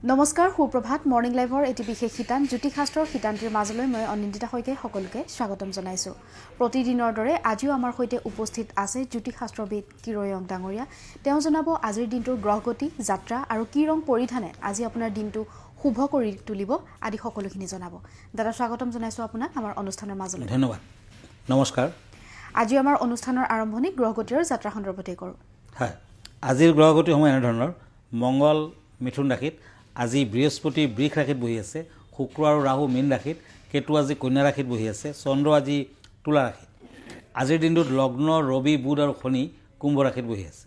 নমস্কাৰ সুপ্ৰভাত মৰ্নিং লাইভৰ এটি বিশেষ শিতান জ্যোতিষশাস্ত্ৰৰ শিতানটিৰ মাজলৈ মই অনিন্দিতা হৈকে সকলোকে স্বাগতম জনাইছো। প্ৰতিদিনৰ দৰে আজিও আমাৰ সৈতে উপস্থিত আছে জ্যোতিষশাস্ত্ৰবিদ কিৰয়ং ডাঙৰীয়া। তেওঁ জনাব আজিৰ দিনটোৰ গ্ৰহগতি, যাত্ৰা আৰু কি ৰং পৰিধানে আজি আপোনাৰ দিনটো শুভ কৰি তুলিব আদি সকলোখিনি জনাব। দাদা স্বাগতম জনাইছো আপোনাক আমাৰ অনুষ্ঠানৰ মাজলৈ। ধন্যবাদ। নমস্কাৰ। আজি আমাৰ অনুষ্ঠানৰ আৰম্ভণি গ্ৰহগতি আৰু যাত্ৰা সন্দৰ্ভতে কৰোঁ। হয়, আজিৰ গ্ৰহগতি সময় এনেধৰণৰ। মংগল মিথুন ৰাশিত, আজি বৃহস্পতি বৃষ ৰাশিত বহি আছে, শুক্ৰ আৰু ৰাহু মীন ৰাশিত, কেতু আজি কন্যা ৰাশিত বহি আছে, চন্দ্ৰ আজি তুলা ৰাশিত। আজিৰ দিনটোত লগ্ন ৰবি বুধ আৰু শনি কুম্ভ ৰাশিত বহি আছে।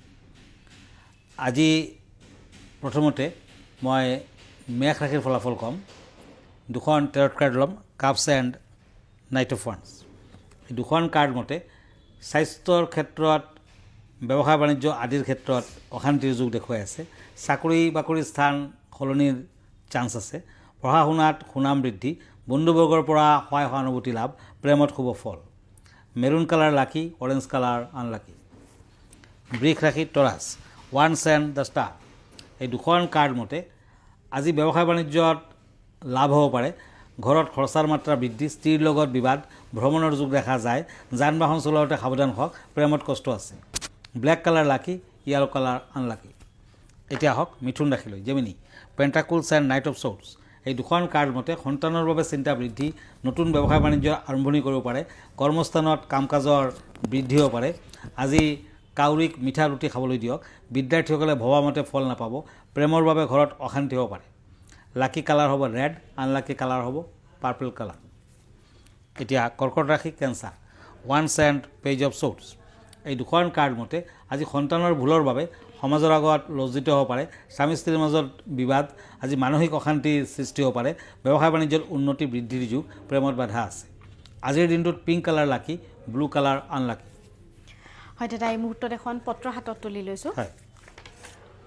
আজি প্ৰথমতে মই মেষ ৰাশিৰ ফলাফল ক'ম। দুখন টেৰট কাৰ্ড ল'ম, cups and knight of once. এই দুখন কাৰ্ড মতে স্বাস্থ্যৰ ক্ষেত্ৰত, ব্যৱসায় বাণিজ্য আদিৰ ক্ষেত্ৰত অশান্তিৰ যুগ দেখুৱাই আছে। চাকৰি বাকৰিৰ স্থান সলনিৰ চান্স আছে। পঢ়া শুনাত সুনাম বৃদ্ধি, বন্ধুবৰ্গৰ পৰা সহায় সহানুভূতি লাভ, প্ৰেমত শুভ ফল। মেৰুণ কালাৰ লাকি, অৰেঞ্জ কালাৰ আনলাকি। বৃষ ৰাশিত টৰাছ, ওৱান্স এণ্ড দ্য ষ্টাৰ। এই দুখন কাৰ্ড মতে আজি ব্যৱসায় বাণিজ্যত লাভ হ'ব পাৰে। ঘৰত খৰচাৰ মাত্ৰা বৃদ্ধি, স্ত্ৰীৰ লগত বিবাদ, ভ্ৰমণৰ যুগ দেখা যায়। যান বাহন চলাওঁতে সাৱধান হওক, প্ৰেমত কষ্ট আছে। Black colour lucky, yellow colour unlucky. এতিয়া হওক মিথুন ৰাশিলৈ। Gemini, pentacles and knight of swords. এই দুখন কাৰ্ড মতে সন্তানৰ বাবে চিন্তা বৃদ্ধি, নতুন ব্যৱসায় বাণিজ্যৰ আৰম্ভণি কৰিব পাৰে। কৰ্মস্থানত কাম কাজৰ বৃদ্ধি হ'ব পাৰে। আজি কাউৰীক মিঠা ৰুটি খাবলৈ দিয়ক। বিদ্যাৰ্থীসকলে ভবামতে ফল নাপাব। প্ৰেমৰ বাবে ঘৰত অশান্তি হ'ব পাৰে। লাকি কালাৰ হ'ব ৰেড, আনলাকি কালাৰ হ'ব পাৰ্পল কালাৰ। এতিয়া কৰ্কট ৰাশি, cancer, once and page of swords. এই দুখন কাৰ্ড মতে আজি সন্তানৰ ভুলৰ বাবে সমাজৰ আগত লজ্জিত হ'ব পাৰে। স্বামী স্ত্ৰীৰ মাজত বিবাদ, আজি মানসিক অশান্তিৰ সৃষ্টি হ'ব পাৰে। ব্যৱসায় বাণিজ্যত উন্নতি বৃদ্ধিৰ যুগ, প্ৰেমত বাধা আছে। আজিৰ দিনটোত পিংক কালাৰ লাকি, ব্লু কালাৰ আনলাকি। হয় দাদা, এই মুহূৰ্তত এখন পত্ৰ হাতত তুলি লৈছোঁ। হয়,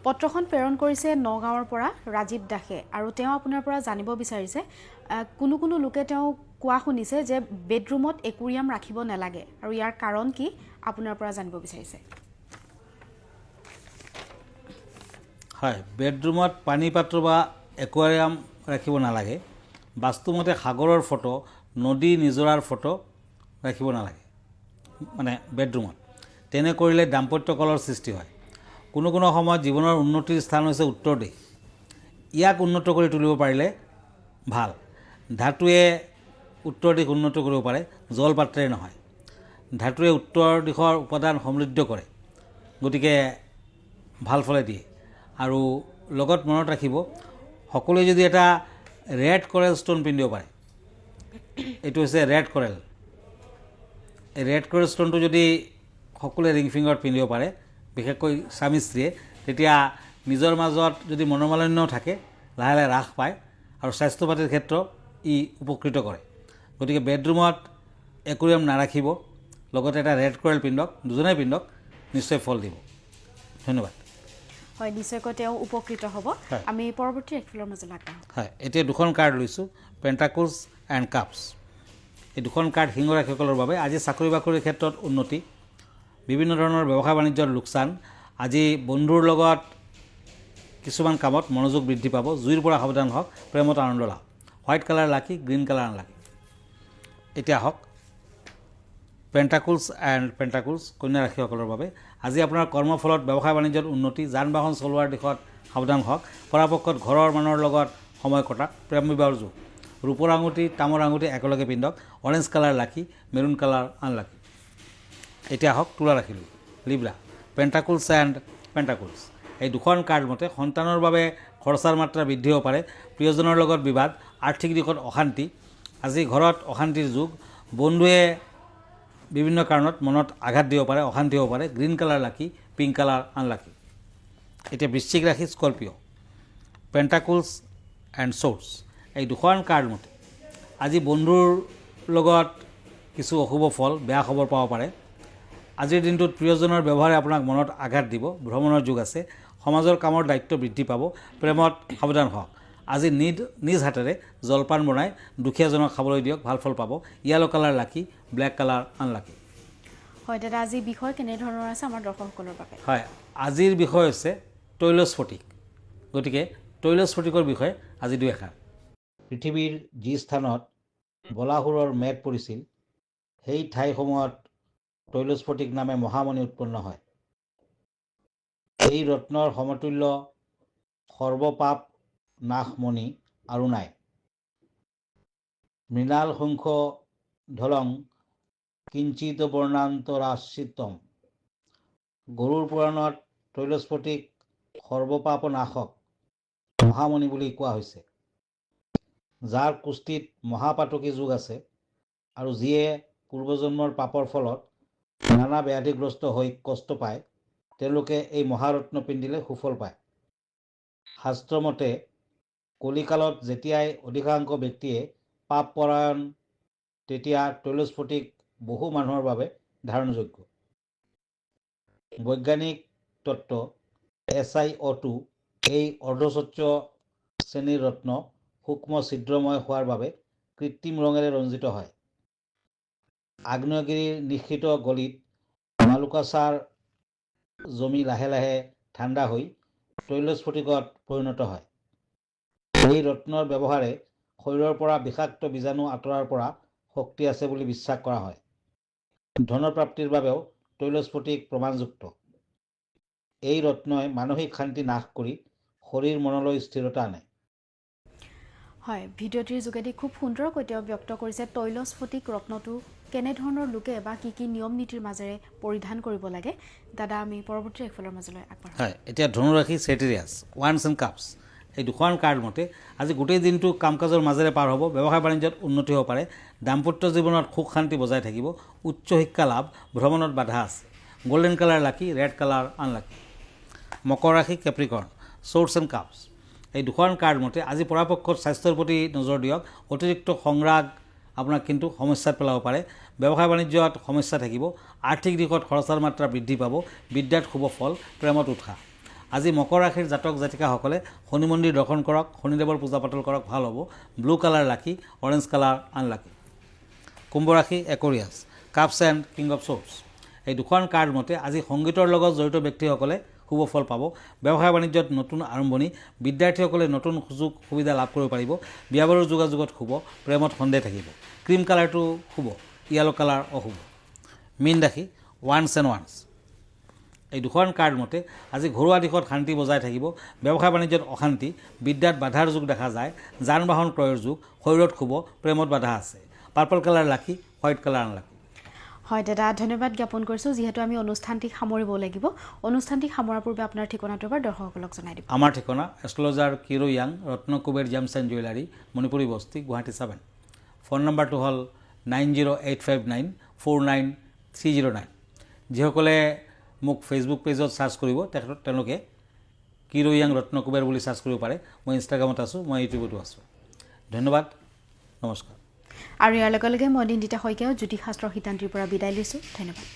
পত্ৰখন প্ৰেৰণ কৰিছে নগাঁৱৰ পৰা ৰাজীৱ দাসে আৰু তেওঁ আপোনাৰ পৰা জানিব বিচাৰিছে কোনো কোনো লোকে তেওঁ কোৱা শুনিছে যে বেডৰুমত একুৰিয়াম ৰাখিব নালাগে আৰু ইয়াৰ কাৰণ কি আপোনাৰ পৰা জানিব বিচাৰিছে। হয়, বেডৰুমত পানী পাত্ৰ বা একুৱাৰিয়াম ৰাখিব নালাগে। বাস্তুমতে সাগৰৰ ফটো, নদী নিজৰাৰ ফটো ৰাখিব নালাগে মানে বেডৰুমত। তেনে কৰিলে দাম্পত্য কলৰ সৃষ্টি হয়। কোনো কোনো সময়ত জীৱনৰ উন্নতিৰ স্থান হৈছে উত্তৰ দিশ। ইয়াক উন্নত কৰি তুলিব পাৰিলে ভাল। ধাতুৱে উত্তৰ দিশ উন্নত কৰিব পাৰে, জল পাত্ৰে নহয়। ধাতুৱে উত্তৰ দিশৰ উপাদান সমৃদ্ধ কৰে, গতিকে ভাল ফলে দিয়ে। আৰু লগত মনত ৰাখিব, সকলোৱে যদি এটা ৰেড কৰেল ষ্ট'ন পিন্ধিব পাৰে, এইটো হৈছে ৰেড কৰেল। এই ৰেড কৰেল ষ্ট'নটো যদি সকলোৱে ৰিং ফিংগাৰত পিন্ধিব পাৰে, বিশেষকৈ স্বামী স্ত্ৰীয়ে, তেতিয়া নিজৰ মাজত যদি মনোমালিন্য থাকে লাহে লাহে হ্ৰাস পায় আৰু স্বাস্থ্য পাতিৰ ক্ষেত্ৰত ই উপকৃত কৰে। গতিকে বেডৰুমত একুৰিয়াম নাৰাখিব, লগতে এটা ৰেড কৰেল পিন্ধক, দুজনেই পিন্ধক, নিশ্চয় ফল দিব। ধন্যবাদ। হয়, নিশ্চয়কৈ তেওঁ উপকৃত হ'ব। আমি পৰৱৰ্তী ৰাশিফলৰ মাজলৈ আগবাঢ়ো। হয়, এতিয়া দুখন কাৰ্ড লৈছোঁ, পেণ্টাকুলছ এণ্ড কাপছ। এই দুখন কাৰ্ড সিংহ ৰাশিসকলৰ বাবে। আজি চাকৰি বাকৰিৰ ক্ষেত্ৰত উন্নতি, বিভিন্ন ধৰণৰ ব্যৱসায় বাণিজ্যৰ লোকচান। আজি বন্ধুৰ লগত কিছুমান কামত মনোযোগ বৃদ্ধি পাব। জুইৰ পৰা সাৱধান হওক, প্ৰেমত আনন্দ লাভ। হোৱাইট কালাৰ লাকি, গ্ৰীণ কালাৰ আনলাকি। এতিয়া হওক পেণ্টাকুলছ এণ্ড পেণ্টাকুলছ, কন্যা ৰাশিসকলৰ বাবে। আজি আপোনাৰ কৰ্মফলত ব্যৱসায় বাণিজ্যত উন্নতি, যান বাহন চলোৱাৰ দিশত সাৱধান হওক। পৰাপক্ষত ঘৰৰ মানুহৰ লগত সময় কটাক, প্ৰেম বিবাহৰ যুগ। ৰূপৰ আঙুঠি, তামৰ আঙুঠি একেলগে পিন্ধক। অৰেঞ্জ কালাৰ লাকি, মেৰুণ কালাৰ আনলাকি। এতিয়া হওক তুলা ৰাশিলৈ। Libra, পেণ্টাকুলছ and পেণ্টাকুলছ। এই দুখন কাৰ্ড মতে সন্তানৰ বাবে খৰচাৰ মাত্ৰা বৃদ্ধি হ'ব পাৰে। প্ৰিয়জনৰ লগত বিবাদ, আৰ্থিক দিশত অশান্তি। আজি ঘৰত অশান্তিৰ যুগ। বন্ধুৱে বিভিন্ন কাৰণত মনত আঘাত দিব পাৰে, অশান্তি হ'ব পাৰে। গ্ৰীণ কালাৰ লাকি, পিংক কালাৰ আনলাকি। এতিয়া বৃশ্চিক ৰাশি, স্কৰ্পিঅ', পেণ্টাকুলছ এণ্ড শ্বৰ্টছ। এই দুখন কাৰ্ড মতে আজি বন্ধুৰ লগত কিছু অশুভ ফল, বেয়া খবৰ পাব পাৰে। আজিৰ দিনটোত প্ৰিয়জনৰ ব্যৱহাৰে আপোনাক মনত আঘাত দিব। ভ্ৰমণৰ যুগ আছে। সমাজৰ কামৰ দায়িত্ব বৃদ্ধি পাব। প্ৰেমত সাৱধান হওক। আজি নিজ হাতেৰে জলপান বনাই দুখীয়াজনক খাবলৈ দিয়ক, ভাল ফল পাব। য়েলো কালাৰ লাকি, ব্লেক কালাৰ আনলাকি। হয় দাদা, আজি বিষয় কেনেধৰণৰ আছে আমাৰ দৰ্শকসকলৰ বাবে? হয়, আজিৰ বিষয় হৈছে তৈলস্ফটিক। গতিকে তৈলস্ফটিকৰ বিষয়ে আজি দুই এষাৰ। পৃথিৱীৰ যি স্থানত বলাসুৰৰ মেদ পৰিছিল সেই ঠাইসমূহত তৈলস্ফটিক নামে মহামণি উৎপন্ন হয়। এই ৰত্নৰ সমতুল্য সৰ্বপাপ নাশমণি আৰু নাই। মৃণাল সংখ্য ঢলং কিঞ্চিত বৰ্ণান্তৰাশ্ৰিতম। গৰুড় পুৰাণত তৈলস্ফটিক সৰ্বপাপ নাশক মহামণি বুলি কোৱা হৈছে। যাৰ কুষ্ঠিত মহাপাতকী যোগ আছে আৰু যিয়ে পূৰ্বজন্মৰ পাপৰ ফলত নানা ব্যাধিগ্ৰস্ত হৈ কষ্ট পায় তেওঁলোকে এই মহাৰত্ন পিন্ধিলে সুফল পায়। শাস্ত্ৰমতে কলিকালত যেতিয়াই অধিকাংশ ব্যক্তিয়ে পাপপৰায়ণ তেতিয়া তৈলস্ফটিক বহু মানুহৰ বাবে ধাৰণযোগ্য। বৈজ্ঞানিক তত্ত্ব SiO2 এই অৰ্ধস্বচ্ছ শ্ৰেণীৰ ৰত্ন সূক্ষ্ম ছিদ্ৰময় হোৱাৰ বাবে কৃত্ৰিম ৰঙেৰে ৰঞ্জিত হয়। আগ্নেয়গিৰিৰ নিঃসৃত গলিত মালুকাচাৰ জমি লাহে লাহে ঠাণ্ডা হৈ তৈলস্ফটিকত পৰিণত হয়। এই ৰত্নৰ ব্যৱহাৰে শৰীৰৰ পৰা বিষাক্ত বীজাণু আঁতৰাৰ পৰা শক্তি আছে বুলি বিশ্বাস কৰা হয়। ধনপ্ৰাপ্তিৰ বাবেও তৈলস্ফটিক প্ৰমাণযুক্ত। এই ৰত্নই মানসিক শান্তি নাশ কৰি শৰীৰ মনলৈ স্থিৰতা আনে। হয়, ভিডিঅ'টিৰ যোগেদি খুব সুন্দৰকৈ তেওঁ ব্যক্ত কৰিছে তৈলস্ফটিক ৰত্নটো কেনেধৰণৰ লোকে বা কি কি নিয়ম নীতিৰ মাজেৰে পৰিধান কৰিব লাগে। দাদা, আমি পৰৱৰ্তী একফালৰ মাজলৈ আগবাঢ়ো। হয়, এতিয়া ধনুৰাশি চেটেৰিয়াছ ওৱান্স এণ্ড কাপছ এই দুখন কাৰ্ড মতে আজি গোটেই দিনটো কাম কাজৰ মাজেৰে পাৰ হ'ব। ব্যৱসায় বাণিজ্যত উন্নতি হ'ব পাৰে। দাম্পত্য জীৱনত সুখ শান্তি বজাই থাকিব। উচ্চ শিক্ষা লাভ, ভ্ৰমণত বাধা আছে। গল্ডেন কালাৰ লাকি, ৰেড কালাৰ আনলাকি। মকৰ ৰাশি কেপ্ৰিকৰ্ণ ছৰ্ডছ এণ্ড কাপছ এই দুখন কাৰ্ড মতে আজি পৰাপক্ষত স্বাস্থ্যৰ প্ৰতি নজৰ দিয়ক। অতিৰিক্ত সংৰাগ আপোনাক কিন্তু সমস্যাত পেলাব পাৰে। ব্যৱসায় বাণিজ্যত সমস্যা থাকিব। আৰ্থিক দিশত খৰচৰ মাত্ৰা বৃদ্ধি পাব। বিদ্যাত শুভ ফল, প্ৰেমত উৎসাহ। আজি মকৰ ৰাশিৰ জাতক জাতিকাসকলে শনি মন্দিৰ দৰ্শন কৰক, শনিদেৱৰ পূজা পাতল কৰক, ভাল হ'ব। ব্লু কালাৰ লাকি, অৰেঞ্জ কালাৰ আনলাকি। কুম্ভ ৰাশি একৰিয়াছ কাপছ এণ্ড কিং অফ ছৰ্ডছ এই দুখন কাৰ্ড মতে আজি সংগীতৰ লগত জড়িত ব্যক্তিসকলে শুভ ফল পাব। ব্যৱসায় বাণিজ্যত নতুন আৰম্ভণি। বিদ্যাৰ্থীসকলে নতুন সুযোগ সুবিধা লাভ কৰিব পাৰিব। বিয়া বাৰুৰ যোগাযোগত শুভ, প্ৰেমত সন্দেহ থাকিব। ক্ৰীম কালাৰটো শুভ, য়েলো কালাৰ অশুভ। মীন ৰাশি ওৱান্স এণ্ড ওৱান্স এই দুখন কাৰ্ড মতে আজি ঘৰুৱা দিশত শান্তি বজাই থাকিব। ব্যৱসায় বাণিজ্যত অশান্তি, বিদ্যাত বাধাৰ যুগ দেখা যায়। যান বাহন ক্ৰয়ৰ যুগ, শৰীৰত শুভ, প্ৰেমত বাধা আছে। পাৰ্পল কালাৰ লাকি, হোৱাইট কালাৰ আনলাকি। হয় দাদা, ধন্যবাদ জ্ঞাপন কৰিছোঁ। যিহেতু আমি অনুষ্ঠানটি সামৰিব লাগিব, অনুষ্ঠানটি সামৰাৰ পূৰ্বে আপোনাৰ ঠিকনাটো এবাৰ দৰ্শকসকলক জনাই দিব। আমাৰ ঠিকনা এষ্ট্ৰলজাৰ কিৰো য়াং, Ratna Kuber gems and jewellery, Manipuri Basti, Guwahati 7। Phone নম্বৰটো হ'ল 9085949309। যিসকলে মোক ফেচবুক পেজত চাৰ্চ কৰিব তেওঁলোকে কিৰো য়াং ৰত্ন কুবেৰ বুলি চাৰ্চ কৰিব পাৰে। মই ইনষ্টাগ্ৰামত আছোঁ, মই ইউটিউবতো আছোঁ। ধন্যবাদ, নমস্কাৰ। আৰু ইয়াৰ লগে লগে মই নিন্দিতা শইকীয়াও জ্যোতিষশাস্ত্ৰৰ সিদ্ধান্তিৰ পৰা বিদায় লৈছোঁ। ধন্যবাদ।